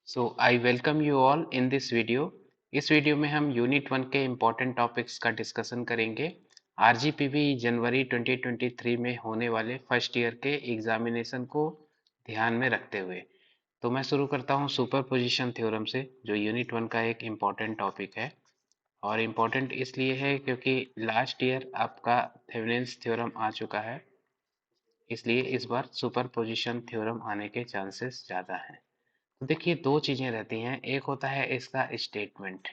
So I welcome you all in this video. इस video में हम यूनिट 1 के इम्पोर्टेंट टॉपिक्स का डिस्कशन करेंगे। आरजीपीवी जनवरी 2023 में होने वाले फर्स्ट ईयर के एग्जामिनेशन को ध्यान में रखते हुए। तो मैं शुरू करता हूं सुपरपोजिशन थ्योरम से, जो यूनिट 1 का एक इम्पोर्टेंट टॉपिक है। और इम्पोर्टेंट इसलिए है क्योंकि लास्ट ईयर आपका थेवेनिन्स थ्योरम आ चुका है, इसलिए इस बार सुपरपोजिशन थ्योरम आने के चांसेस ज़्यादा हैं। तो देखिए, दो चीजें रहती हैं, एक होता है इसका स्टेटमेंट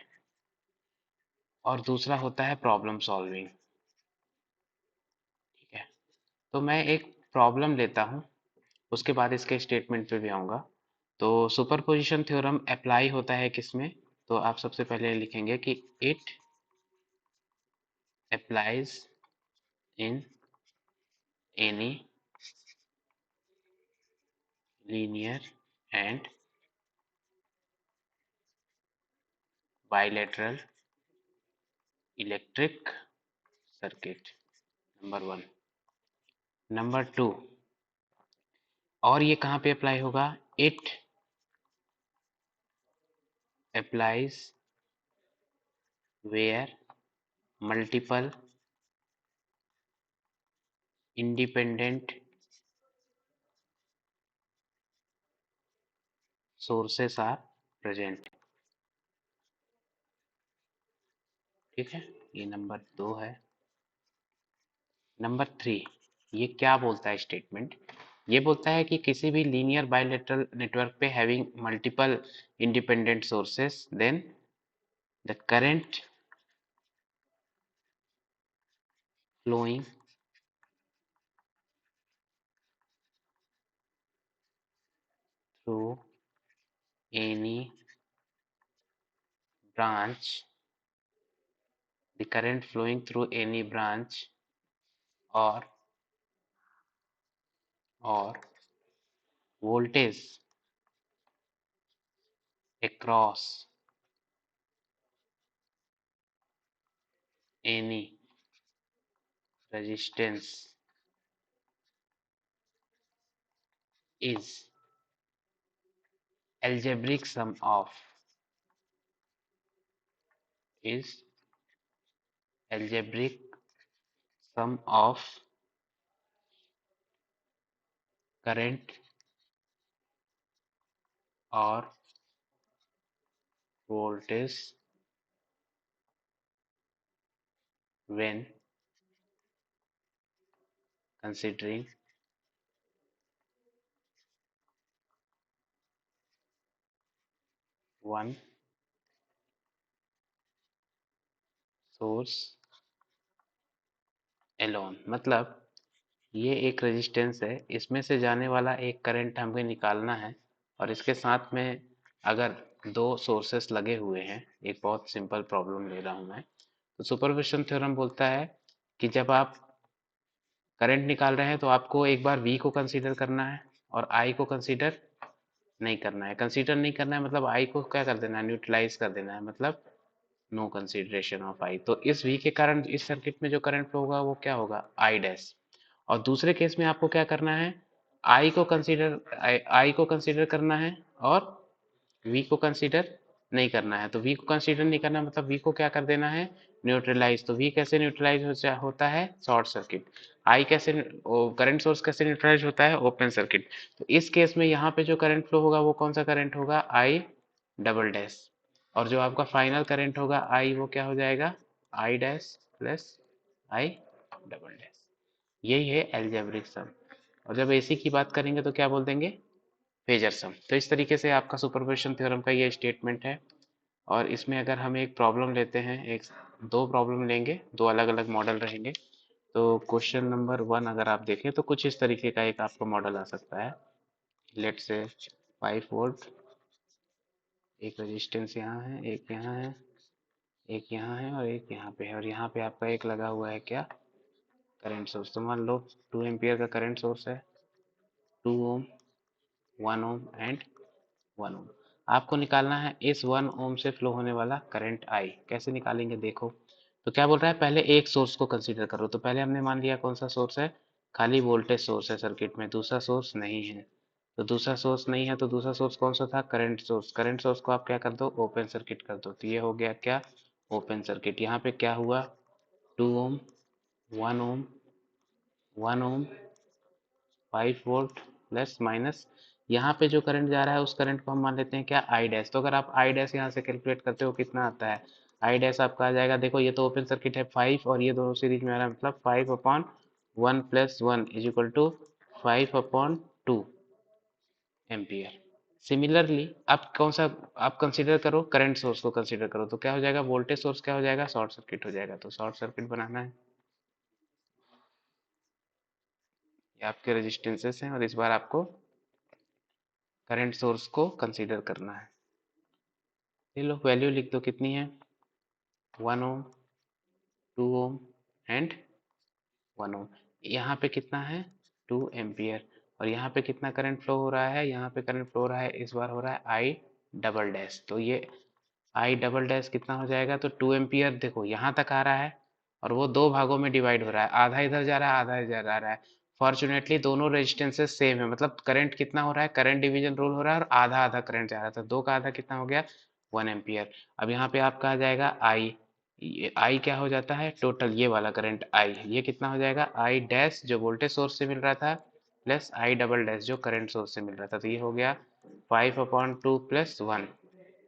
और दूसरा होता है प्रॉब्लम सॉल्विंग। ठीक है, तो मैं एक प्रॉब्लम लेता हूं, उसके बाद इसके स्टेटमेंट पे भी आऊंगा। तो सुपरपोजिशन थ्योरम अप्लाई होता है किसमें? तो आप सबसे पहले लिखेंगे कि it applies in any linear and bilateral electric circuit, number 1। Number 2, और ये कहाँ पे अप्लाई होगा? It applies where multiple independent sources are present। ठीक है, ये नंबर 2 है। नंबर 3, ये क्या बोलता है स्टेटमेंट? ये बोलता है कि किसी भी लीनियर बाइलेटरल नेटवर्क पे having multiple independent sources, then the current flowing through any branch, the current flowing through any branch or voltage across any resistance is algebraic sum of is algebraic sum of current or voltage when considering one source alone। मतलब ये एक resistance है, इसमें से जाने वाला एक current हमें निकालना है, और इसके साथ में अगर दो सोर्सेस लगे हुए हैं, एक बहुत सिंपल प्रॉब्लम ले रहा हूं मैं। तो सुपरपोजिशन थ्योरम बोलता है कि जब आप करंट निकाल रहे हैं तो आपको एक बार V को कंसीडर करना है और I को कंसीडर नहीं करना है। कंसीडर नहीं करना है मतलब I को क्या कर देना है? न्यूट्रलाइज कर देना है, मतलब नो कंसीडरेशन ऑफ I। तो इस V के कारण इस सर्किट में जो करंट फ्लो होगा वो क्या होगा? I dash. और दूसरे केस में आपको क्या करना है? I को कंसीडर करना है और V को कंसीडर नहीं करना है। तो V को कंसीडर नहीं करना मतलब V को क्या कर देना है? न्यूट्रलाइज। तो V कैसे न्यूट्रलाइज होता है? Short circuit. I कैसे, करंट सोर्स कैसे न्यूट्रलाइज होता है? Open circuit. तो इस केस में यहाँ पे जो करंट फ्लो होगा वो कौन सा करंट होगा? I double dash. और जो आपका फाइनल करंट होगा I, वो क्या हो जाएगा? I dash plus I double dash. यही है एल्जेब्रिक सम। और जब AC की बात करेंगे तो क्या बोल देंगे? Phasor sum. तो इस तरीके से आपका सुपरपोजिशन थ्योरम का ये स्टेटमेंट है। और इसमें अगर हम एक प्रॉब्लम लेते हैं, एक दो प्रॉब्लम लेंगे, दो अलग अलग मॉडल रहेंगे। तो क्वेश्चन नंबर 1 अगर आप देखें तो कुछ इस तरीके का एक आपका मॉडल आ सकता है। लेट से 5 वोल्ट, एक रेजिस्टेंस यहाँ है, एक यहाँ है, एक यहाँ है और एक यहाँ पे है, और यहाँ पे आपका एक लगा हुआ है क्या? Current source. तो मान लो 2 एम्पियर का करंट सोर्स है, 2 ओम, 1 ओम एंड 1 ओम। आपको निकालना है इस 1 ओम से फ्लो होने वाला करंट I। कैसे निकालेंगे देखो। तो क्या बोल रहा है? पहले एक सोर्स को कंसीडर करो। तो पहले हमने मान लिया कौन सा सोर्स है? खाली वोल्टेज सोर्स है सर्किट में, दूसरा सोर्स नहीं है। तो दूसरा सोर्स नहीं है, तो दूसरा सोर्स कौन सा था? Current source. करंट सोर्स को आप क्या कर दो? ओपन सर्किट कर दो। तो ये हो गया क्या? Open circuit. यहाँ पे क्या हुआ? 2 ओम, 1 ओम, 1 ओम, 5 वोल्ट प्लस माइनस। यहाँ पे जो करंट जा रहा है उस करंट को हम मान लेते हैं क्या? I dash. तो अगर आप आई डैश यहाँ से कैलकुलेट करते हो कितना आता है? आई डैश आपका आ जाएगा, देखो ये तो ओपन सर्किट है 5 और ये दोनों सीरीज में आ रहा है, मतलब 5/1 + 1 = 5/2 एम्पियर। सिमिलरली आप कौन सा आप कंसीडर करो? करंट सोर्स को कंसीडर करो, तो क्या हो जाएगा? वोल्टेज सोर्स क्या हो जाएगा? शॉर्ट सर्किट हो जाएगा। तो शॉर्ट सर्किट बनाना है। ये आपके रेजिस्टेंसेस हैं और इस बार आपको करंट सोर्स को कंसीडर करना है। ये लो वैल्यू लिख दो, कितनी है? 1 ओम, 2 ओम एंड 1 ओम। यहाँ पे कितना है? 2 एम्पियर। और यहाँ पे कितना करंट फ्लो हो रहा है? यहाँ पे करंट फ्लो हो रहा है, इस बार हो रहा है आई डबल डैश। तो ये आई डबल डैश कितना हो जाएगा? तो 2 एम्पियर देखो यहाँ तक आ रहा है और वो दो भागों में डिवाइड हो रहा है, आधा इधर जा रहा है, आधा इधर जा रहा है। फॉर्चुनेटली दोनों रेजिस्टेंसेस सेम है, मतलब करंट कितना हो रहा है? करंट डिवीजन रूल हो रहा है और आधा आधा करंट जा रहा था, दो का आधा कितना हो गया? 1 एम्पियर। अब यहाँ पे आपका आ जाएगा आई। ये आई क्या हो जाता है? टोटल ये वाला करंट आई, ये कितना हो जाएगा? आई डैश जो वोल्टेज सोर्स से मिल रहा था प्लस आई डबल डैश जो करंट सोर्स से मिल रहा था, तो ये हो गया 5/2 + 1।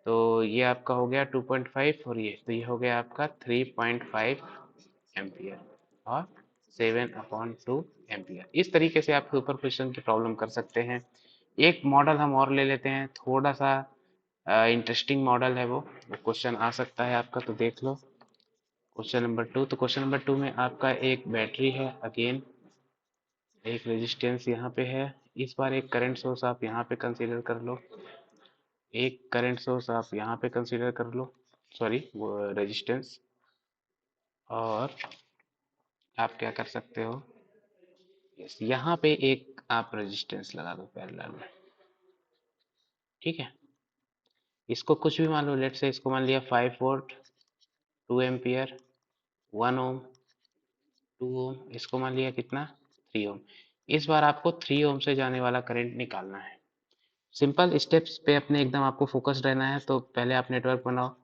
तो ये आपका हो गया 2.5 और ये तो ये हो गया आपका 3.5 एम्पियर और 7/2 एम्पियर। इस तरीके से आप सुपर पोजिशन की प्रॉब्लम कर सकते हैं। एक मॉडल हम और ले लेते हैं, थोड़ा सा इंटरेस्टिंग मॉडल है वो क्वेश्चन आ सकता है आपका, तो देख लो। Question number 2। तो क्वेश्चन नंबर 2 में आपका एक बैटरी है, अगेन एक रेजिस्टेंस यहाँ पे है, इस बार एक करंट सोर्स आप यहाँ पे कंसीडर कर लो, एक करंट सोर्स आप यहाँ पे कंसीडर कर लो, सॉरी वो रेजिस्टेंस। और आप क्या कर सकते हो? यस, यहाँ पे एक आप रेजिस्टेंस लगा दो पैरेलल में, ठीक है। इसको कुछ भी मान लो, लेट से इसको मान लिया 5 वोल्ट, 2 एम्पियर, 1 ओम, 2 ओम, इसको मान लिया कितना? 3 ओम। इस बार आपको 3 ओम से जाने वाला करंट निकालना है। सिंपल स्टेप्स पे अपने एकदम आपको फोकस्ड रहना है। तो पहले आप नेटवर्क बनाओ,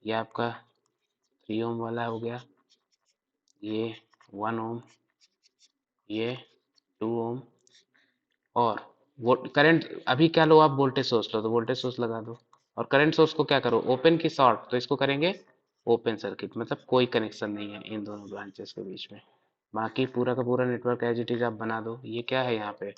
ये आपका 3 ओम वाला हो गया, ये 1 ओम, ये 2 ओम। और वो करंट अभी क्या लो, आप वोल्टेज सोर्स लो, तो वोल्टेज सोर्स लगा दो। और करंट सोर्स को क्या करो? ओपन की शॉर्ट, तो इसको करेंगे ओपन सर्किट, मतलब कोई कनेक्शन नहीं है इन दोनों ब्रांचेस के बीच में। बाकी पूरा का पूरा नेटवर्क एज इट इज आप बना दो। ये क्या है? यहाँ पे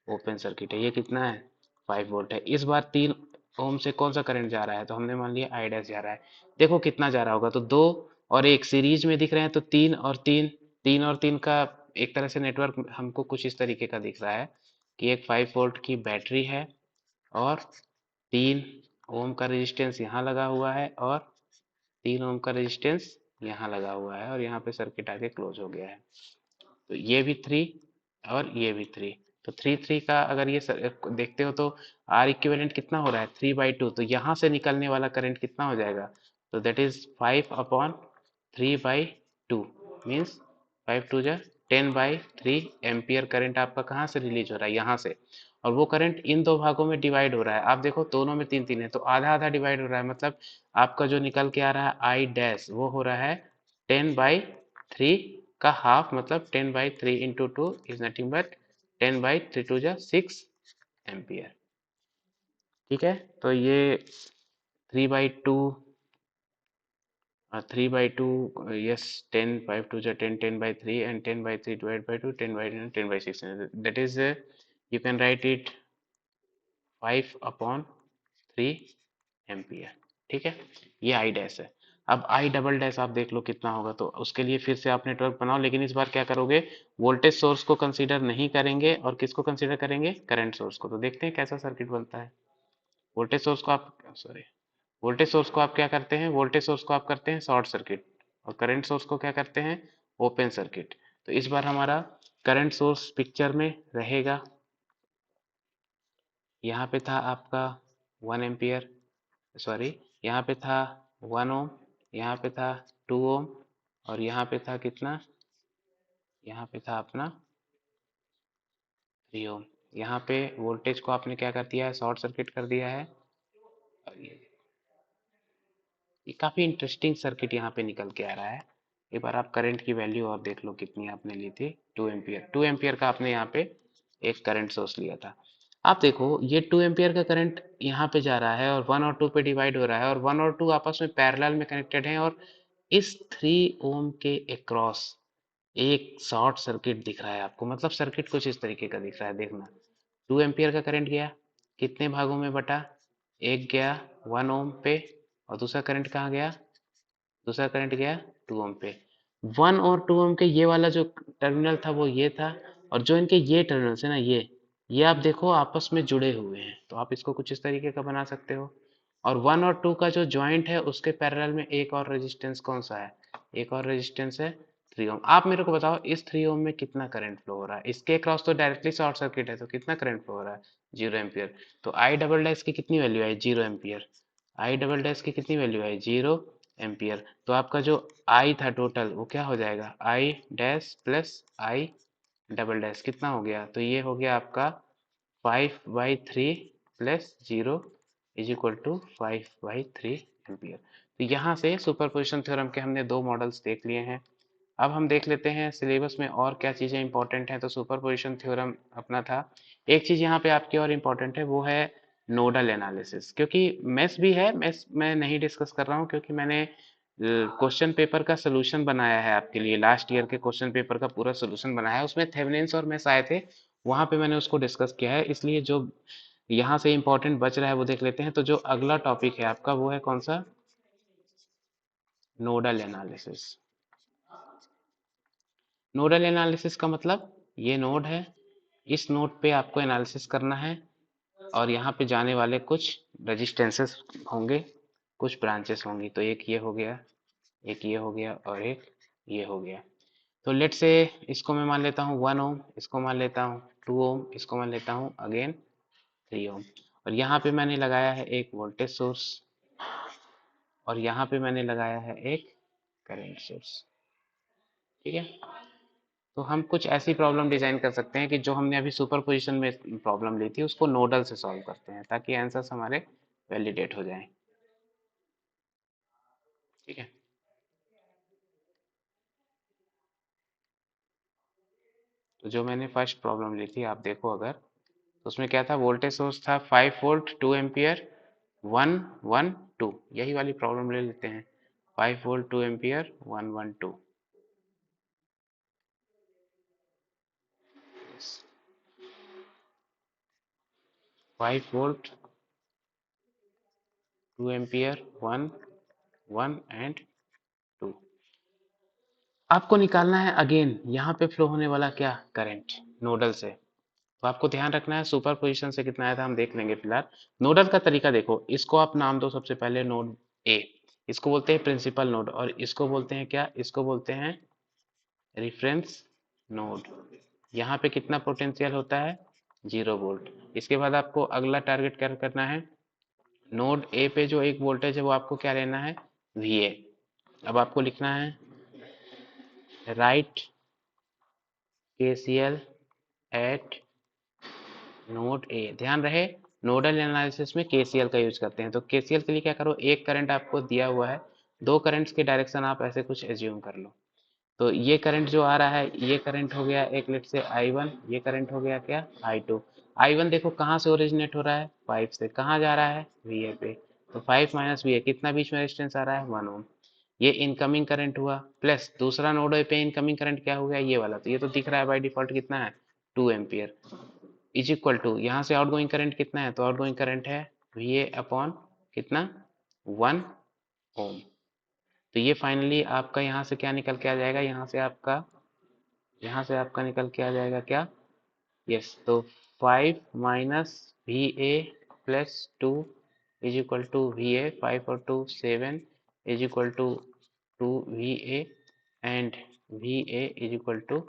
ओपन सर्किट है। ये कितना है? 5 वोल्ट है। इस बार 3 ओम से कौन सा करंट जा रहा है? तो हमने मान लिया आई डैश जा रहा है। देखो कितना जा रहा होगा, तो दो और एक सीरीज में दिख रहे हैं, तो 3 और 3, 3 और 3 का एक तरह से नेटवर्क हमको कुछ इस तरीके का दिख रहा है कि एक 5 वोल्ट की बैटरी है और 3 ओम का रेजिस्टेंस यहाँ लगा हुआ है और 3 ओम का रेजिस्टेंस यहाँ लगा हुआ है और यहाँ पे सर्किट आके क्लोज हो गया है। तो ये भी 3 और ये भी 3, तो 3 3 का अगर ये देखते हो तो आर इक्विवेलेंट कितना हो रहा है? 3/2। तो यहाँ से निकलने वाला करंट कितना हो जाएगा? तो that is 5/3/2 means 5 2 10/3 ampere current आपका कहाँ से रिलीज हो रहा है? यहाँ से। और वो करंट इन दो भागों में डिवाइड हो रहा है, आप देखो दोनों में 3 3 है, तो आधा आधा डिवाइड हो रहा है, मतलब आपका जो निकल के आ रहा है आई डैश वो हो रहा है 10/3 का हाफ, मतलब 10/3 इंटू 2 इज नथिंग बट 10/3 2 जा 6 एम्पियर। ठीक है, तो ये 3/2 3/2, yes, 10 5 2 जा 10 10/3 and 10/3 divided by 2 10/6, that is you can write it 5/3 ampere. ठीक है, ये आई डैश है। अब आई डबल डैश आप देख लो कितना होगा, तो उसके लिए फिर से आप नेटवर्क बनाओ, लेकिन इस बार क्या करोगे? वोल्टेज सोर्स को कंसीडर नहीं करेंगे और किसको कंसीडर करेंगे? करंट सोर्स को। तो देखते हैं कैसा सर्किट बनता है। वोल्टेज सोर्स को आप सॉरी वोल्टेज सोर्स को आप क्या करते हैं? वोल्टेज सोर्स को आप करते हैं शॉर्ट सर्किट और करंट सोर्स को क्या करते हैं? Open circuit. तो इस बार हमारा करंट सोर्स पिक्चर में रहेगा। यहाँ पे था आपका 1 एम्पियर, सॉरी यहाँ पे था 1 ओम, यहाँ पे था 2 ओम और यहाँ पे था कितना? यहाँ पे था अपना 3 ओम। यहाँ पे वोल्टेज को आपने क्या कर दिया है, शॉर्ट सर्किट कर दिया है। और ये काफी इंटरेस्टिंग सर्किट यहाँ पे निकल के आ रहा है। एक बार आप करंट की वैल्यू और देख लो कितनी आपने ली थी, 2 एम्पियर। 2 एम्पियर का आपने यहाँ पे एक करंट सोर्स लिया था। आप देखो ये 2 एम्पियर का करंट यहाँ पे जा रहा है और 1 और 2 पे डिवाइड हो रहा है, और 1 और 2 आपस में पैरेलल में कनेक्टेड हैं, और इस 3 ओम के अक्रॉस एक शॉर्ट सर्किट दिख रहा है आपको। मतलब सर्किट कुछ इस तरीके का दिख रहा है, देखना। 2 एम्पियर का करंट गया, कितने भागों में बटा, एक गया 1 ओम पे, और दूसरा करंट कहाँ गया, दूसरा करंट गया 2 ओम पे। 1 और 2 ओम के ये वाला जो टर्मिनल था वो ये था, और जो इनके ये टर्मिनल है ना, ये आप देखो आपस में जुड़े हुए हैं, तो आप इसको कुछ इस तरीके का बना सकते हो। और 1 और 2 का जो ज्वाइंट है उसके पैरेलल में एक और रेजिस्टेंस कौन सा है, एक और रेजिस्टेंस है 3 ओम। आप मेरे को बताओ इस 3 ओम में कितना करंट फ्लो हो रहा है, इसके क्रॉस तो डायरेक्टली शॉर्ट सर्किट है, तो कितना करंट फ्लो हो रहा है, 0 एम्पियर। तो आई डबल डैश की कितनी वैल्यू आई, 0 एम्पियर। आई डबल डैश की कितनी वैल्यू आई, 0 एम्पियर। तो आपका जो आई था टोटल वो क्या हो जाएगा, I dash plus I double dash कितना हो गया, तो ये हो गया आपका 5/3 प्लस 0 इज इक्वल टू 5/3 एम्पियर। तो यहाँ से सुपरपोजिशन थ्योरम के हमने दो मॉडल्स देख लिए हैं। अब हम देख लेते हैं सिलेबस में और क्या चीज़ें इंपॉर्टेंट हैं। तो सुपरपोजिशन थ्योरम अपना था। एक चीज़ यहाँ पे आपकी और इम्पोर्टेंट है, वो है नोडल एनालिसिस। क्योंकि मेस भी है, मेस मैं नहीं डिस्कस कर रहा हूँ क्योंकि मैंने क्वेश्चन पेपर का सोल्यूशन बनाया है आपके लिए। लास्ट ईयर के क्वेश्चन पेपर का पूरा सोल्यूशन बनाया है, उसमें थेवेनिन्स और मेस आए थे, वहां पे मैंने उसको डिस्कस किया है। इसलिए जो यहाँ से इंपॉर्टेंट बच रहा है वो देख लेते हैं। तो जो अगला टॉपिक है आपका वो है कौन सा, नोडल एनालिसिस। नोडल एनालिसिस का मतलब ये नोड है, इस नोड पे आपको एनालिसिस करना है, और यहाँ पे जाने वाले कुछ रजिस्टेंसेस होंगे, कुछ ब्रांचेस होंगी। तो एक ये हो गया, एक ये हो गया, और एक ये हो गया। तो लेट से इसको मैं मान लेता हूँ 1 ओम, इसको मान लेता हूँ 2 ओम, इसको मान लेता हूँ अगेन 3 ओम। और यहाँ पे मैंने लगाया है एक वोल्टेज सोर्स, और यहाँ पे मैंने लगाया है एक करंट सोर्स। ठीक है। तो हम कुछ ऐसी प्रॉब्लम डिजाइन कर सकते हैं कि जो हमने अभी सुपरपोजिशन में प्रॉब्लम ली थी उसको नोडल से सॉल्व करते हैं, ताकि आंसर्स हमारे वैलिडेट हो जाएं। ठीक है। तो जो मैंने फर्स्ट प्रॉब्लम ली थी आप देखो अगर, तो उसमें क्या था, वोल्टेज सोर्स था 5 वोल्ट 2 एम्पियर 1 1 2। यही वाली प्रॉब्लम ले लेते हैं, 5 volt 2 ampere 1 1 2। 5 volt 2 ampere 1 1 and 2। आपको निकालना है अगेन यहाँ पे फ्लो होने वाला क्या, करंट, नोडल से। तो आपको ध्यान रखना है सुपर पोजिशन से कितना आया था हम देख लेंगे फिलहाल। नोडल का तरीका देखो, इसको आप नाम दो सबसे पहले नोड ए, इसको बोलते हैं प्रिंसिपल नोड, और इसको बोलते हैं क्या, इसको बोलते हैं रिफरेंस नोड। यहाँ पे कितना पोटेंशियल होता है, 0 वोल्ट। इसके बाद आपको अगला टारगेट क्या करना है, नोड ए पे जो एक वोल्टेज है वो आपको क्या लेना है, वी ए। अब आपको लिखना है राइट KCL एट नोड ए। ध्यान रहे नोडल एनालिसिस में केसीएल का यूज करते हैं। तो केसीएल के लिए क्या करो, एक करंट आपको दिया हुआ है, दो करंट्स के डायरेक्शन आप ऐसे कुछ एज्यूम कर लो। तो ये करंट जो आ रहा है, ये करंट हो गया एक लेट से I1, ये करंट हो गया क्या, I2। I1 देखो कहाँ से ओरिजिनेट हो रहा है, 5 से, कहाँ जा रहा है, VA पे। तो 5 माइनस VA कितना बीच में रेजिस्टेंस आ रहा है, 1 ओम। ये इनकमिंग करंट हुआ, प्लस दूसरा नोड पे इनकमिंग करंट क्या हो गया, ये वाला। तो ये तो दिख रहा है बाय डिफॉल्ट कितना है, 2 एम्पियर, इज इक्वल टू यहाँ से आउटगोइंग करंट कितना है, तो आउटगोइंग करंट है VA अपॉन कितना, 1 ओम। तो ये फाइनली आपका यहाँ से क्या निकल के आ जाएगा, यहाँ से आपका निकल के आ जाएगा क्या, यस। तो 5 minus VA plus 2 is equal to VA, 5 और 2 7 is equal to 2 VA, and VA is equal to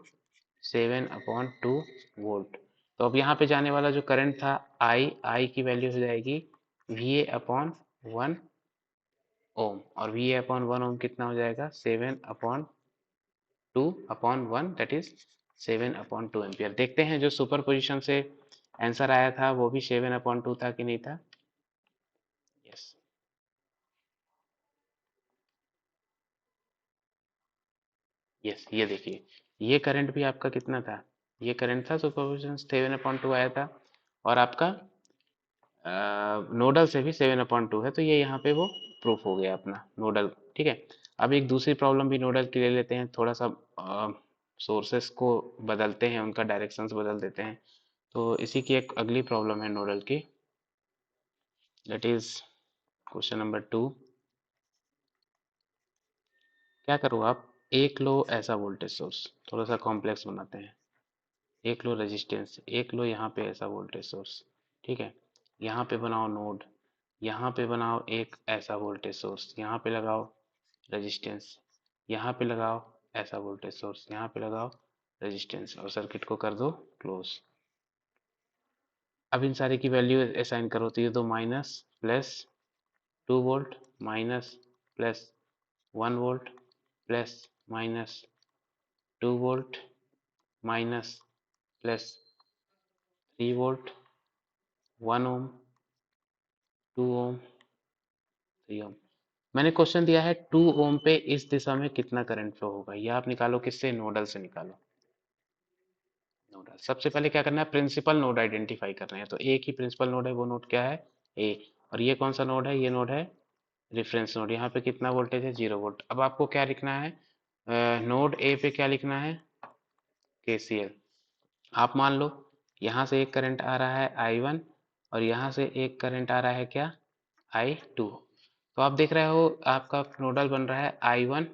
7/2 volt. तो अब यहाँ पे जाने वाला जो करंट था I की वैल्यू हो जाएगी VA अपॉन 1 ओम, और VA अपॉन 1 ओम कितना हो जाएगा, 7/2/1, दैट इज 7/2 एम्पियर। देखते हैं जो सुपर पोजिशन से आंसर आया था वो भी 7/2 था कि नहीं था? यस। यस, ये देखिए, ये करंट भी आपका कितना था? ये करंट था, सुपरपोजिशन 7/2 आया था, और आपका नोडल से भी 7/2 है, तो ये यहाँ पे वो प्रूफ हो गया अपना नोडल। ठीक है, अब एक दूसरी प्रॉब्लम भी नोडल की ले लेते हैं, थोड़ा सा सोर्सेस को बदलते हैं, उनका डायरेक्शंस बदल देते हैं। तो इसी की एक अगली प्रॉब्लम है नोडल की, दैट इज क्वेश्चन नंबर 2। क्या करो आप, एक लो ऐसा वोल्टेज सोर्स, थोड़ा सा कॉम्प्लेक्स बनाते हैं, एक लो रेजिस्टेंस, एक लो यहाँ पे ऐसा वोल्टेज सोर्स। ठीक है, यहाँ पे बनाओ नोड, यहाँ पे बनाओ एक ऐसा वोल्टेज सोर्स, यहाँ पे लगाओ रेजिस्टेंस, यहाँ पे लगाओ ऐसा वोल्टेज सोर्स, यहाँ पे लगाओ रेजिस्टेंस, और सर्किट को कर दो क्लोज। अब इन सारे की वैल्यू असाइन करो, तो ये दो minus plus 2 volt, minus plus 1 volt, plus minus 2 volt, minus plus 3 volt, 1 ओम, 2 ओम, 3 ओम। मैंने क्वेश्चन दिया है 2 ओम पे इस दिशा में कितना करंट फ्लो होगा, ये आप निकालो किससे? नोडल से निकालो। नोड, सबसे पहले क्या करना है, प्रिंसिपल नोड आइडेंटिफाई कर रहे हैं, तो एक ही प्रिंसिपल नोड है, वो नोड क्या है? ए। और ये कौन सा नोड है? ये नोड है रेफरेंस नोड। यहाँ पे कितना वोल्टेज है? 0 वोल्ट। अब आपको क्या लिखना है? नोड ए पे क्या लिखना है? केसीएल। आप मान लो यहाँ से एक करंट आ रहा है I1, और यहाँ से एक करंट आ रहा है क्या? I2। तो आप देख रहे हो आपका नोडल बन रहा है I1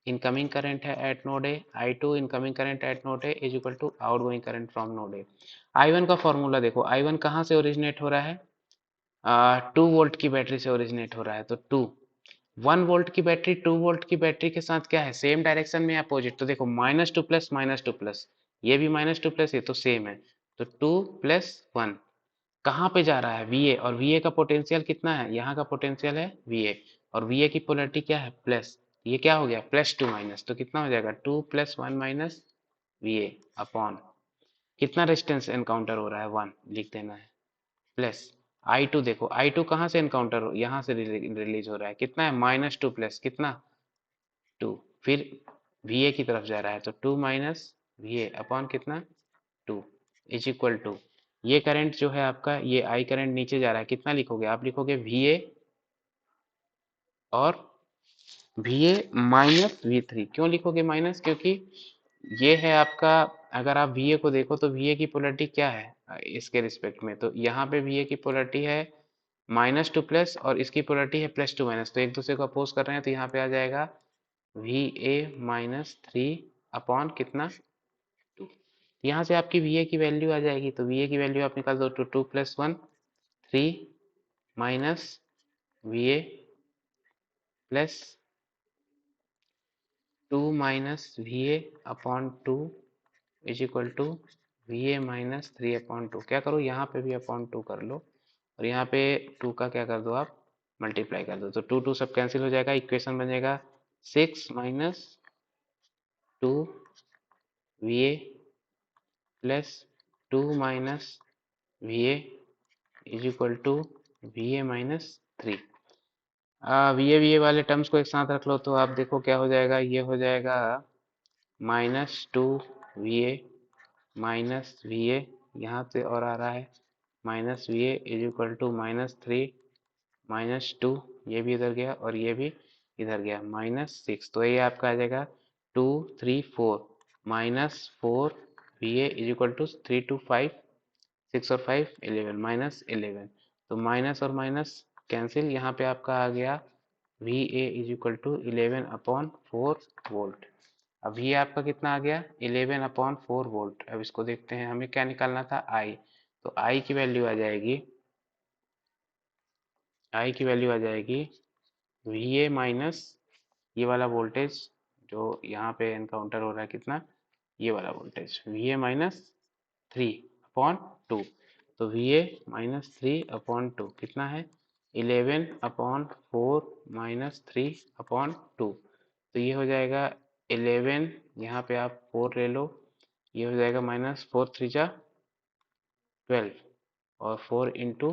इनकमिंग करंट है at node A, I2 incoming current at node A is equal to outgoing current from node A. I1 का फॉर्मूला देखो, I1 कहाँ से ओरिजिनेट हो रहा है? 2 वोल्ट की बैटरी से ओरिजिनेट हो रहा है, तो 1 वोल्ट की बैटरी 2 वोल्ट की बैटरी के साथ क्या है? सेम डायरेक्शन में अपोजिट। तो देखो -2 प्लस, ये भी -2 प्लस, ये तो सेम है, तो 2 + 1 कहाँ पे जा रहा है? VA, और VA का पोटेंशियल कितना है? यहाँ का पोटेंशियल है VA, और VA की पोलरिटी क्या है? प्लस। ये क्या हो गया? +2 माइनस, तो कितना हो जाएगा? 2 + 1 माइनस VA अपॉन कितना रेजिस्टेंस एनकाउंटर हो रहा है? 1 लिख देना है, प्लस I2। देखो I2 कहाँ से एनकाउंटर हो, यहाँ से रिलीज हो रहा है, कितना है? -2 प्लस कितना? 2। फिर VA की तरफ जा रहा है, तो 2 माइनस VA अपॉन कितना? 2 इज इक्वल टू, ये करंट जो है आपका, ये I करंट नीचे जा रहा है, कितना लिखोगे आप? लिखोगे VA और VA माइनस V3। क्यों लिखोगे माइनस? क्योंकि ये है आपका, अगर आप VA को देखो तो VA की पोलरिटी क्या है इसके रिस्पेक्ट में, तो यहाँ पे VA की पोलरिटी है -2 प्लस, और इसकी पोलरिटी है +2 माइनस, तो एक दूसरे को अपोज कर रहे हैं, तो यहाँ पे आ जाएगा VA -3 अपॉन कितना? 2। यहाँ से आपकी VA की वैल्यू आ जाएगी, तो VA की वैल्यू आप निकाल दो, तो 2 + 1 3 minus VA plus 2 minus VA upon 2 is equal to VA -3/2। क्या करो, यहाँ पे भी अपॉन 2 कर लो, और यहाँ पे 2 का क्या कर दो आप? मल्टीप्लाई कर दो, तो 2 2 सब कैंसिल हो जाएगा, इक्वेशन बन जाएगा 6 minus 2 VA plus 2 minus VA is equal to VA -3। VA वाले टर्म्स को एक साथ रख लो, तो आप देखो क्या हो जाएगा, ये हो जाएगा -2 VA माइनस VA, यहाँ से और आ रहा है -VA इज इक्वल टू -3 -2, ये भी इधर गया और ये भी इधर गया, -6। तो ये आपका आ जाएगा 2 3 4 -4 VA इज इक्वल टू 3 2 5 6 और 5 11 -11। तो माइनस और माइनस कैंसिल, यहाँ पे आपका आ गया VA is equal to 11/4 volt. अब ये आपका कितना आ गया? 11/4 वोल्ट। अब इसको देखते हैं, हमें क्या निकालना था? I। तो I की वैल्यू आ जाएगी, I की वैल्यू आ जाएगी VA माइनस ये वाला वोल्टेज जो यहाँ पे एनकाउंटर हो रहा है, कितना? ये वाला वोल्टेज VA -3/2। तो VA -3/2 कितना है? 11/4 -3/2। तो ये हो जाएगा 11, यहाँ पे आप 4 ले लो, ये हो जाएगा -4 3 जा 12 और 4 × 2,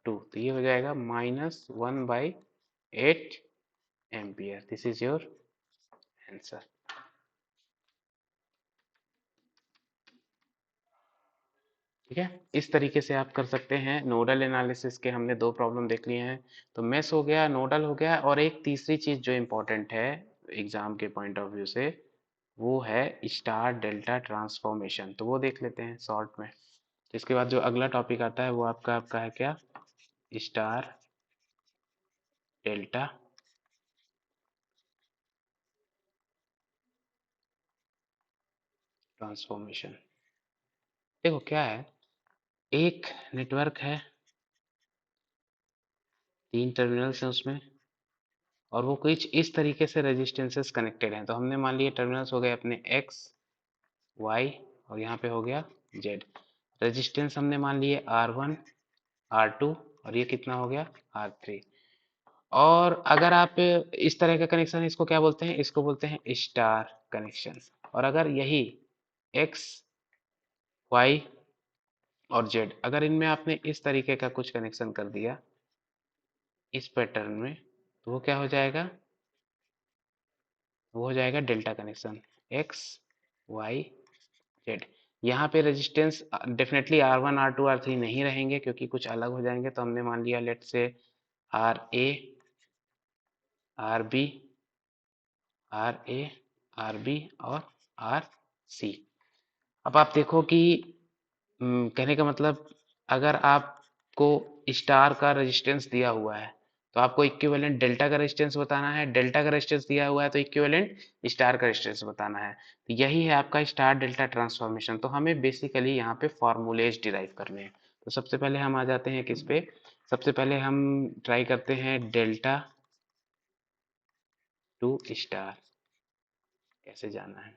तो ये हो जाएगा -1/8 ampere. This is your answer. ठीक है, इस तरीके से आप कर सकते हैं। नोडल एनालिसिस के हमने 2 प्रॉब्लम देख लिए हैं, तो मेश हो गया, नोडल हो गया, और एक तीसरी चीज जो इम्पोर्टेंट है एग्जाम के पॉइंट ऑफ व्यू से, वो है स्टार डेल्टा ट्रांसफॉर्मेशन। तो वो देख लेते हैं शॉर्ट में। इसके बाद जो अगला टॉपिक आता है वो आपका है क्या, स्टार डेल्टा ट्रांसफॉर्मेशन। देखो क्या है, एक नेटवर्क है, 3 टर्मिनल्स हैं उसमें, और वो कुछ इस तरीके से रेजिस्टेंसेस कनेक्टेड हैं। तो हमने मान लिया टर्मिनल्स हो गए अपने एक्स, वाई, और यहाँ पे हो गया जेड। रेजिस्टेंस हमने मान लिए R1, R2, और ये कितना हो गया R3। और अगर आप इस तरह का कनेक्शन, इसको क्या बोलते हैं, इसको बोलते हैं स्टार कनेक्शन। और अगर यही एक्स, वाई और जेड, अगर इनमें आपने इस तरीके का कुछ कनेक्शन कर दिया इस पैटर्न में, तो वो क्या हो जाएगा, वो हो जाएगा delta connection, X, Y, Z. यहाँ पे resistance definitely R1, R2, R3 नहीं रहेंगे, क्योंकि कुछ अलग हो जाएंगे। तो हमने मान लिया लेट से RA, RB, RA, RB और RC। अब आप देखो कि कहने का मतलब, अगर आपको स्टार का रेजिस्टेंस दिया हुआ है, तो आपको इक्विवेलेंट डेल्टा का रेजिस्टेंस बताना है। डेल्टा का रेजिस्टेंस दिया हुआ है, तो इक्विवेलेंट स्टार का रेजिस्टेंस बताना है। तो यही है आपका स्टार डेल्टा ट्रांसफॉर्मेशन। तो हमें बेसिकली यहाँ पे फॉर्मूलेज डिराइव करने हैं। तो सबसे पहले हम आ जाते हैं किस पे, सबसे पहले हम ट्राई करते हैं डेल्टा टू स्टार कैसे जाना है,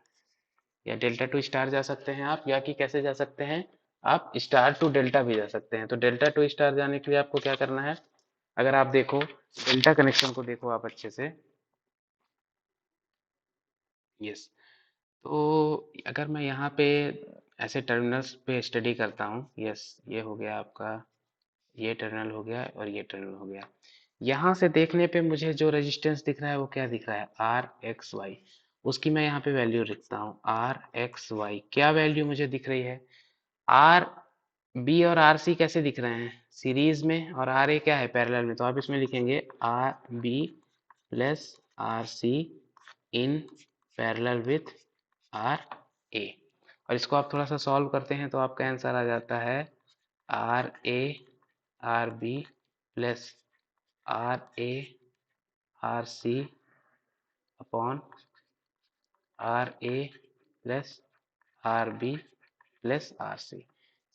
या डेल्टा टू स्टार जा सकते हैं आप, या कि कैसे जा सकते हैं आप, स्टार टू डेल्टा भी जा सकते हैं। तो डेल्टा टू स्टार जाने के लिए आपको क्या करना है, अगर आप देखो डेल्टा कनेक्शन को देखो आप अच्छे से, यस। तो अगर मैं यहाँ पे ऐसे टर्मिनल्स पे स्टडी करता हूँ, यस, ये हो गया आपका, ये टर्मिनल हो गया और ये टर्मिनल हो गया। यहाँ से देखने पे मुझे जो रेजिस्टेंस दिख रहा है वो क्या दिख रहा है, आर एक्स वाई। उसकी मैं यहाँ पे वैल्यू लिखता हूँ, आर एक्स वाई क्या वैल्यू मुझे दिख रही है, आर बी और आर सी कैसे दिख रहे हैं, सीरीज में, और आर ए क्या है, पैरेलल में। तो आप इसमें लिखेंगे R B plus R C in parallel with R A. और इसको आप थोड़ा सा सॉल्व करते हैं तो आपका आंसर आ जाता है R A R B plus R A R C upon R A plus R B plus R C.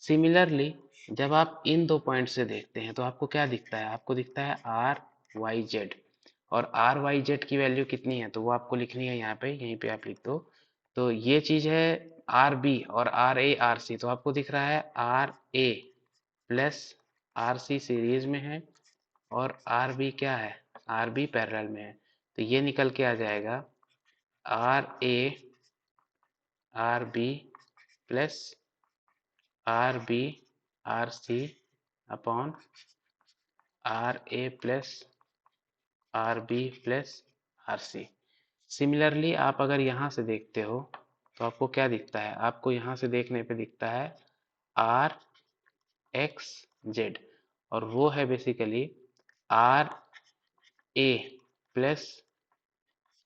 Similarly जब आप इन 2 पॉइंट से देखते हैं तो आपको क्या दिखता है, आपको दिखता है आर वाई जेड। और आर वाई जेड की वैल्यू कितनी है, तो वो आपको लिखनी है यहाँ पे, यहीं पे आप लिख दो। तो ये चीज है आर बी और आर ए आर सी। तो आपको दिख रहा है R A plus R C series में है, और आर बी क्या है, आर बी पैरेलल में है। तो ये निकल के आ जाएगा R A R B plus R B R C upon R A plus R B plus R C. Similarly आप अगर यहाँ से देखते हो तो आपको क्या दिखता है, आपको यहाँ से देखने पे दिखता है आर एक्स जेड, और वो है basically R A plus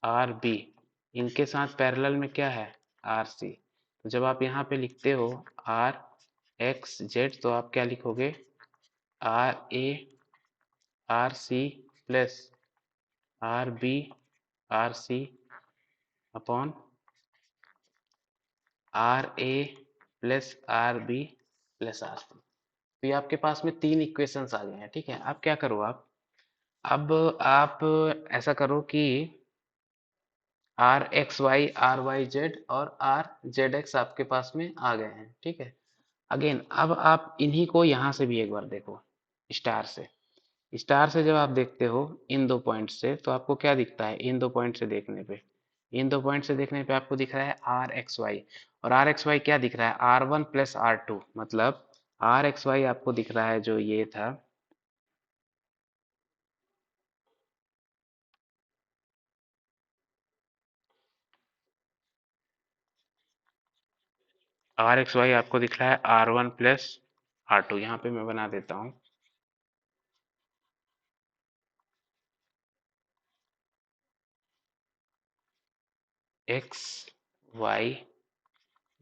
R B, इनके साथ पैरेलल में क्या है, आर सी। तो जब आप यहाँ पे लिखते हो आर एक्स जेड, तो आप क्या लिखोगे, R A R C plus R B R C upon R A plus R B plus R C. तो ये आपके पास में 3 इक्वेशंस आ गए हैं। ठीक है, अब क्या करो आप, अब आप ऐसा करो कि R X Y, R Y Z और आर जेड एक्स आपके पास में आ गए हैं। ठीक है, अगेन अब आप इन्हीं को यहाँ से भी एक बार देखो, स्टार से। स्टार से जब आप देखते हो इन 2 पॉइंट से, तो आपको क्या दिखता है, इन 2 पॉइंट से देखने पे, इन 2 पॉइंट से देखने पे आपको दिख रहा है आर एक्स वाई। और आर एक्स वाई क्या दिख रहा है, R one plus R two, मतलब आर एक्स वाई आपको दिख रहा है जो ये था, आर एक्स वाई आपको दिख रहा है R1 प्लस R2। यहाँ पे मैं बना देता हूँ x Y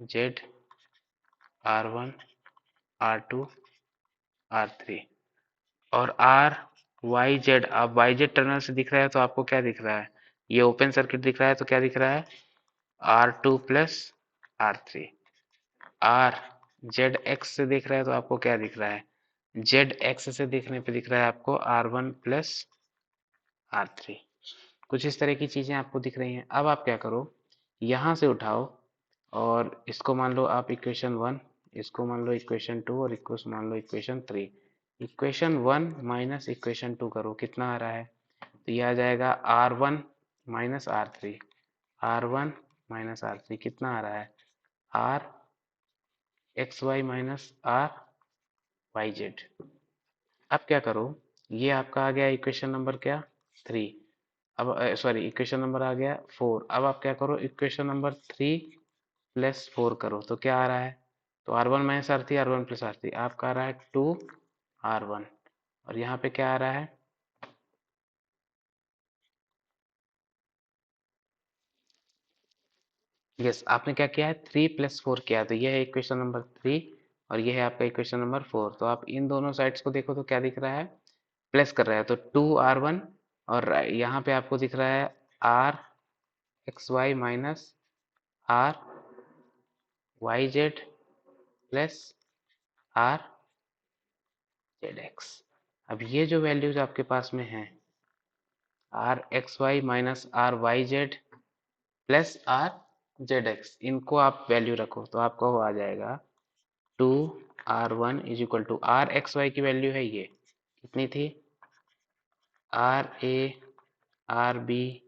Z R1 R2 R3 और आर वाई जेड। आप वाई जेड टर्मिनल से दिख रहा है तो आपको क्या दिख रहा है, ये ओपन सर्किट दिख रहा है तो क्या दिख रहा है, R2 plus R3। Are Z x से देख रहा है तो आपको क्या दिख रहा है, जेड एक्स से देखने पे दिख रहा है आपको R1 प्लस R3। कुछ इस तरह की चीजें आपको दिख रही हैं। अब आप क्या करो, यहाँ से उठाओ और इसको मान लो आप इक्वेशन 1, इसको मान लो इक्वेशन 2 और इसको मान लो इक्वेशन 3। इक्वेशन 1 माइनस इक्वेशन 2 करो, कितना आ रहा है, तो ये आ जाएगा R1 minus R3। R1 minus R3 कितना आ रहा है, R X Y minus R Y Z. अब क्या करो, ये आपका आ गया इक्वेशन नंबर क्या, 3। अब सॉरी इक्वेशन नंबर आ गया 4। अब आप क्या करो, इक्वेशन नंबर 3 प्लस 4 करो तो क्या आ रहा है, तो R1 minus R3, R1 plus R3 आपका आ रहा है 2R1। और यहाँ पे क्या आ रहा है, यस आपने क्या किया है 3 प्लस 4 किया है, तो ये है इक्वेशन नंबर 3 और ये है आपका इक्वेशन नंबर 4। तो आप इन दोनों साइड्स को देखो तो क्या दिख रहा है, प्लस कर रहा है तो 2R1 और यहाँ पे आपको दिख रहा है R X Y minus R Y Z plus R Z X. अब ये जो वैल्यूज आपके पास में है R X Y minus R Y Z plus R Z X, इनको आप वैल्यू रखो तो आपका वो आ जाएगा 2R1 is equal to R X Y की वैल्यू है ये कितनी थी, R A R B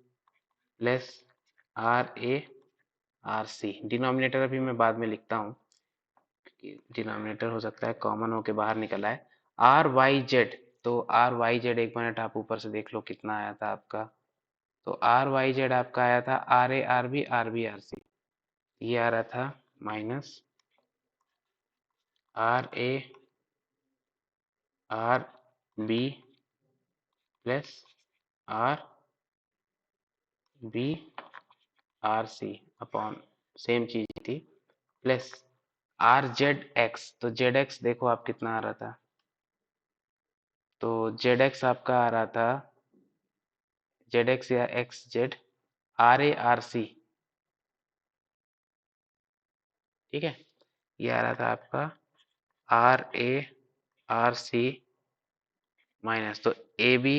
plus R A R C. Denominator अभी मैं बाद में लिखता हूँ, डिनोमिनेटर हो सकता है कॉमन होके बाहर निकल आए। आर वाई जेड, तो आर वाई जेड एक मिनट आप ऊपर से देख लो कितना आया था आपका, तो आर वाई जेड आपका आया था आर बी आर सी, ये आ रहा था minus R A R B plus R B R C upon same चीज थी प्लस आर जेड एक्स। तो जेड एक्स देखो आप कितना आ रहा था, तो जेड एक्स आपका आ रहा था जेड एक्स या X Z R A R C, ठीक है, ये आ रहा था आपका R A R C minus, तो A B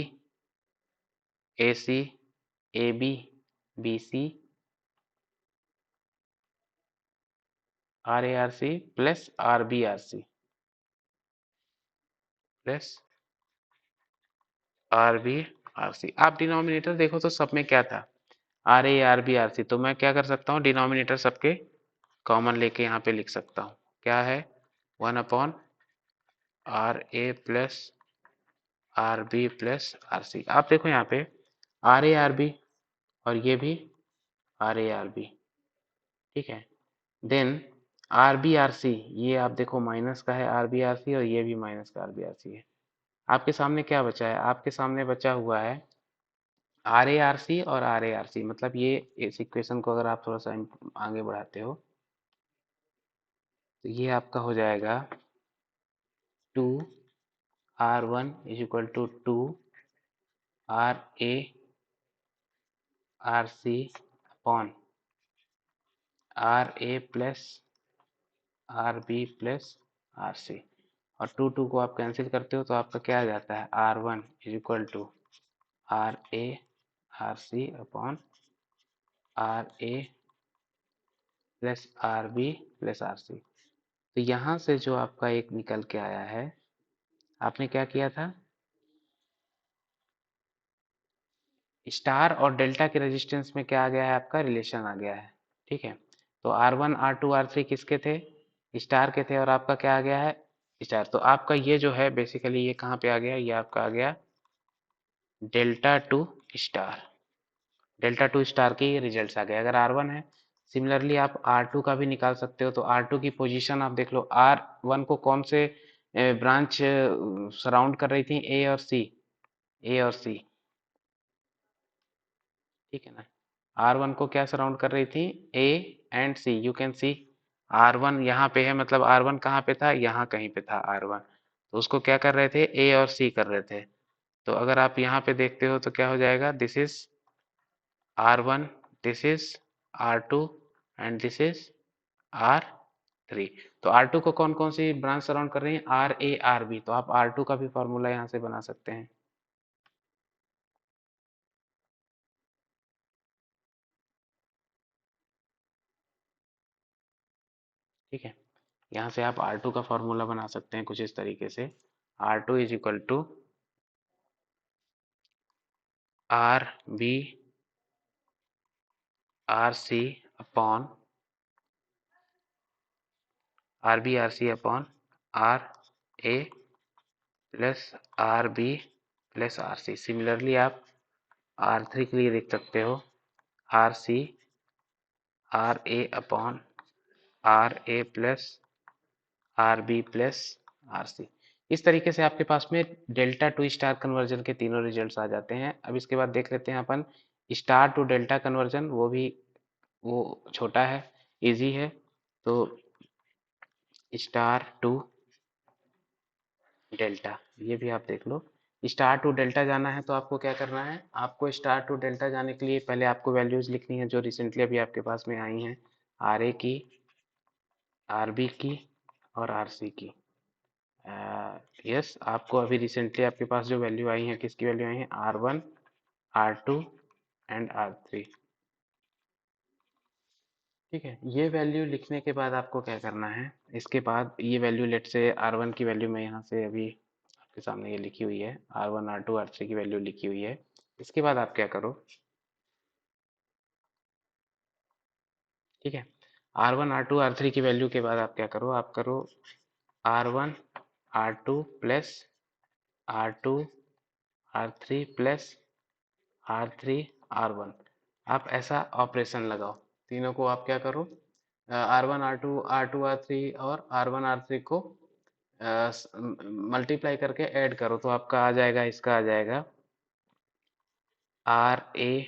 A C A B B C R A R C plus R B R C plus R B R C. आप denominator देखो तो सब में क्या था, R A R B R C, तो मैं क्या कर सकता हूँ डिनोमिनेटर सबके कॉमन लेके यहाँ पे लिख सकता हूँ, क्या है 1 upon R A plus R B plus R C. आप देखो यहाँ पे आर ए आर बी और ये भी आर ए आर बी, ठीक है, then R B R C, ये आप देखो माइनस का है आर बी आर सी और ये भी माइनस का आर बी आर सी है। आपके सामने क्या बचा है, आपके सामने बचा हुआ है आर ए आर सी और आर ए आर सी, मतलब ये इस इक्वेशन को अगर आप थोड़ा सा आगे बढ़ाते हो तो ये आपका हो जाएगा 2R1 is equal to 2 RA R C upon R A plus R B plus R C, और टू को आप कैंसिल करते हो तो आपका क्या आ जाता है R1 is equal to R A R C upon R A plus R B plus R C. तो यहाँ से जो आपका एक निकल के आया है, आपने क्या किया था, स्टार और डेल्टा के रेजिस्टेंस में क्या आ गया है, आपका रिलेशन आ गया है, ठीक है। तो R1 R2 R3 किसके थे, स्टार के थे, और आपका क्या आ गया है स्टार। तो आपका ये जो है बेसिकली ये कहाँ पे आ गया, ये आपका आ गया delta two star. Delta two star के ये रिजल्ट्स आ गए। अगर R1 है, सिमिलरली आप R2 का भी निकाल सकते हो। तो R2 की पोजीशन आप देख लो, R1 को कौन से ब्रांच सराउंड कर रही थी, ए और सी, ए और सी, ठीक है ना। R1 को क्या सराउंड कर रही थी, A and C. You can see R1 यहाँ पे है, मतलब R1 कहाँ पे था, यहाँ कहीं पे था R1। तो उसको क्या कर रहे थे, ए और सी कर रहे थे। तो अगर आप यहाँ पे देखते हो तो क्या हो जाएगा, this is R1, this is R2 and this is R3। तो R2 को कौन कौन सी ब्रांच सराउंड कर रही है, RA RB। तो आप R2 का भी फॉर्मूला यहाँ से बना सकते हैं, ठीक है। यहाँ से आप R2 का फॉर्मूला बना सकते हैं कुछ इस तरीके से, R2 is equal to RB RC upon RB RC upon RA plus RB plus RC। Similarly आप R3 के लिए देख सकते हो, RC RA upon RA plus RB plus RC। इस तरीके से आपके पास में डेल्टा टू स्टार कन्वर्जन के तीनों रिजल्ट्स आ जाते हैं। अब इसके बाद देख लेते हैं अपन स्टार टू डेल्टा कन्वर्जन, वो छोटा है, इजी है। तो स्टार टू डेल्टा, ये भी आप देख लो। स्टार टू डेल्टा जाना है तो आपको क्या करना है, आपको स्टार टू डेल्टा जाने के लिए पहले आपको वैल्यूज लिखनी है जो रिसेंटली अभी आपके पास में आई हैं, RA की, RB की और RC की। यस, आपको अभी रिसेंटली आपके पास जो वैल्यू आई है, किसकी वैल्यू आई है, R1 R2 एंड R3, ठीक है। ये वैल्यू लिखने के बाद आपको क्या करना है, इसके बाद ये वैल्यू लेट से R1 की वैल्यू मैं यहाँ से अभी आपके सामने ये लिखी हुई है, R1 R2 R3 की वैल्यू लिखी हुई है। इसके बाद आप क्या करो, ठीक है, R1 R2 R3 की वैल्यू के बाद आप क्या करो, आप करो R1 R2 plus R2 R3 plus R3 R1। आप ऐसा ऑपरेशन लगाओ, तीनों को आप क्या करो, R1 R2 R2 R3 और R1 R3 को मल्टीप्लाई करके ऐड करो। तो आपका आ जाएगा, इसका आ जाएगा RA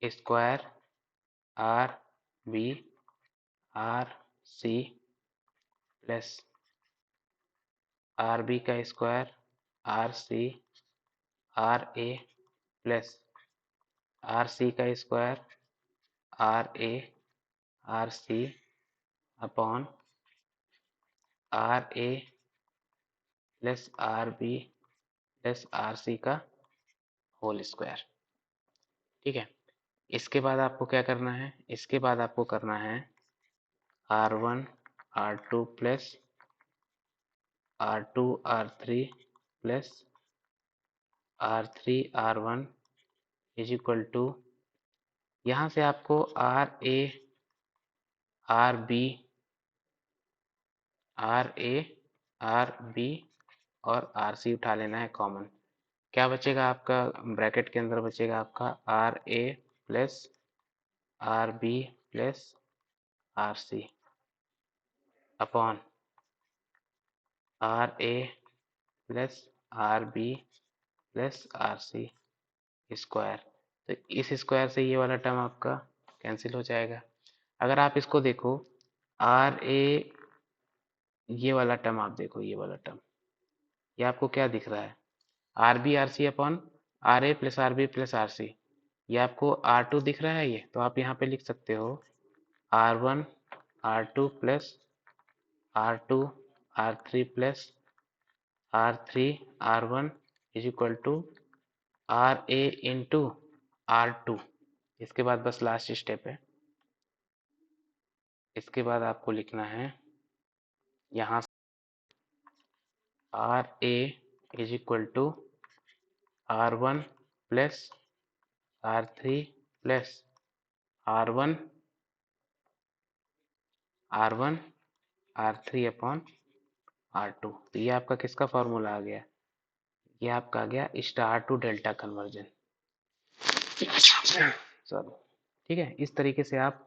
square RB RC plus RB का square RC RA plus RC का square RA RC upon RA plus RB plus RC का होल स्क्वायर, ठीक है। इसके बाद आपको क्या करना है, इसके बाद आपको करना है R1 R2 plus R2 R3 plus R3 R1 is equal to, यहाँ से आपको RA RB RA RB और RC उठा लेना है कॉमन। क्या बचेगा आपका, ब्रैकेट के अंदर बचेगा आपका RA plus RB plus RC upon RA plus RB plus RC square. तो इस स्क्वायर से ये वाला टर्म आपका कैंसिल हो जाएगा। अगर आप इसको देखो, RA, ये वाला टर्म आप देखो, ये वाला टर्म, ये आपको क्या दिख रहा है, RB RC upon RA plus RB plus RC। ये आपको R2 दिख रहा है, ये तो आप यहाँ पे लिख सकते हो R1 R2 plus R2 R3 plus R3 R1 is equal to RA into R2। इसके बाद बस लास्ट स्टेप है, इसके बाद आपको लिखना है यहाँ RA is equal to R1 plus R3 plus R1 R1 R3/R2। तो ये आपका किसका फॉर्मूला आ गया? ये आपका आ गया star to delta conversion. Sorry. ठीक है, इस तरीके से आप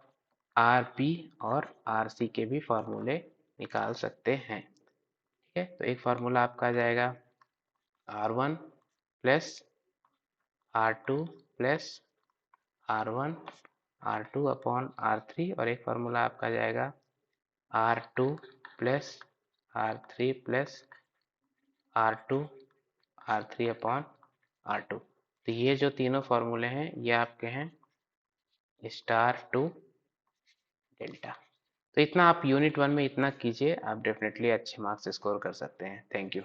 आरपी और आरसी के भी फॉर्मूले निकाल सकते हैं। ठीक है, तो एक फार्मूला आपका आ जाएगा R1 plus R2 plus R1 R2 upon R3, और एक फार्मूला आपका आ जाएगा R2 plus R3 plus R2 R3 upon R2। तो ये जो तीनों फार्मूले हैं ये आपके हैं स्टार टू डेल्टा। तो इतना आप यूनिट 1 में इतना कीजिए, आप डेफिनेटली अच्छे मार्क्स स्कोर कर सकते हैं। Thank you.